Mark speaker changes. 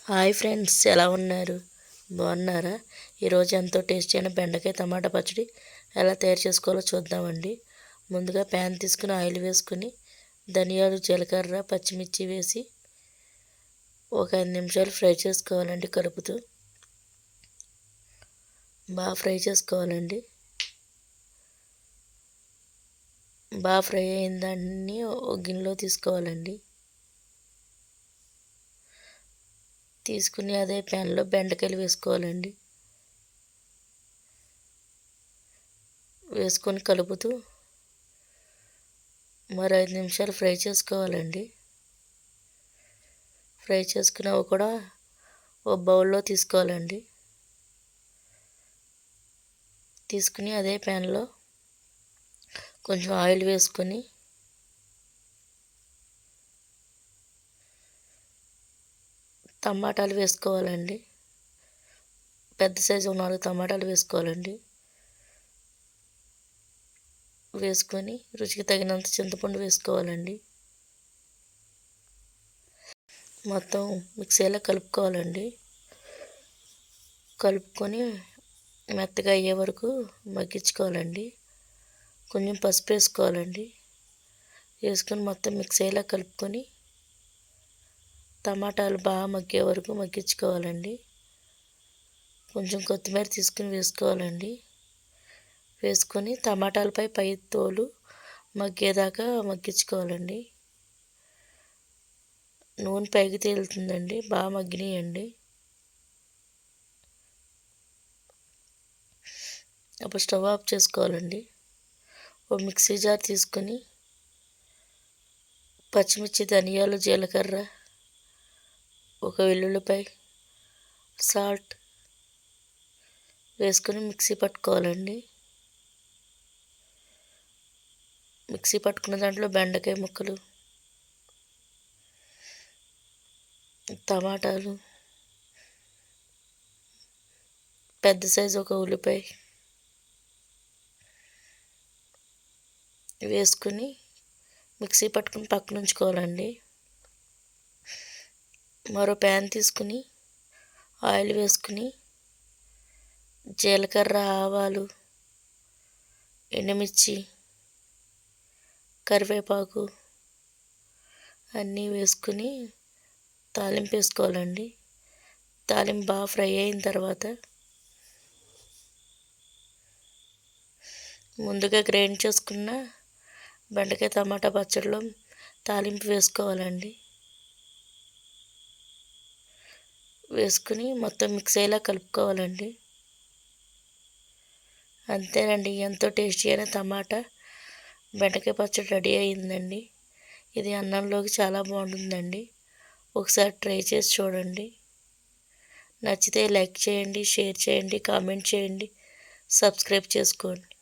Speaker 1: Hi friends, ఎలా ఉన్నారు? బాగున్నారా? ఈరోజు ఎంతో టేస్టీ అయిన బెండకాయ టమాటా పచ్చడి ఎలా తయారు చేసుకోవాలో చూద్దామండి. ముందుగా ప్యాన్ తీసుకుని ఆయిల్ వేసుకుని ధనియాలు, జీలకర్ర, పచ్చిమిర్చి వేసి ఒక 5 నిమిషాలు ఫ్రై చేసుకోవాలండి. కలుపుతూ బాగా ఫ్రై చేసుకోవాలండి. బాగా ఫ్రై అయిన దాన్ని ఒక గిన్నెలో తీసుకోవాలండి. తీసుకుని అదే ప్యాన్లో బెండకాయలు వేసుకోవాలండి. వేసుకొని కలుపుతూ మరో 5 నిమిషాలు ఫ్రై చేసుకోవాలండి. ఫ్రై చేసుకున్నవి కూడా ఒక బౌల్లో తీసుకోవాలండి. తీసుకుని అదే ప్యాన్లో కొంచెం ఆయిల్ వేసుకొని టమాటాలు వేసుకోవాలండి. పెద్ద సైజు 4 టమాటాలు వేసుకోవాలండి. వేసుకొని రుచికి తగినంత చింతపండు వేసుకోవాలండి. మొత్తం మిక్సీలో కలుపుకోవాలండి. కలుపుకొని మెత్తగా అయ్యే వరకు మగ్గించుకోవాలండి. కొంచెం పసుపు వేసుకోవాలండి. వేసుకొని మొత్తం మిక్సీలో కలుపుకొని టమాటాలు బాగా మగ్గే వరకు మగ్గించుకోవాలండి. కొంచెం కొత్తిమీర తీసుకుని వేసుకోవాలండి. వేసుకొని టమాటాలపై పై తోలు మగ్గేదాకా మగ్గించుకోవాలండి. నూనె పైకి తేలుతుందండి. బాగా మగ్గినాయండి. అప్పుడు స్టవ్ ఆఫ్ చేసుకోవాలండి. ఒక మిక్సీ జార్ తీసుకొని పచ్చిమిర్చి, ధనియాలు, జీలకర్ర, ఒక వెల్లుల్లిపాయ, సాల్ట్ వేసుకొని మిక్సీ పట్టుకోవాలండి. మిక్సీ పట్టుకున్న దాంట్లో బెండకాయ ముక్కలు, టమాటాలు, పెద్ద సైజు ఒక ఉల్లిపాయ వేసుకుని మిక్సీ పట్టుకుని పక్కన ఉంచుకోవాలండి. మరో ప్యాన్ తీసుకుని ఆయిల్ వేసుకుని జీలకర్ర, ఆవాలు, ఎండుమిర్చి, కరివేపాకు అన్నీ వేసుకుని తాలింపు వేసుకోవాలండి. తాలింపు బాగా ఫ్రై అయిన తర్వాత ముందుగా గ్రైండ్ చేసుకున్న బెండకాయ టమాటా పచ్చడిలో తాలింపు వేసుకోవాలండి. వేసుకుని మొత్తం మిక్స్ అయ్యేలా కలుపుకోవాలండి. అంతేనండి, ఎంతో టేస్టీ అయిన టమాటా బెండకాయ పచ్చడి రెడీ అయిందండి. ఇది అన్నంలోకి చాలా బాగుంటుందండి. ఒకసారి ట్రై చేసి చూడండి. నచ్చితే లైక్ చేయండి, షేర్ చేయండి, కామెంట్ చేయండి, సబ్స్క్రైబ్ చేసుకోండి.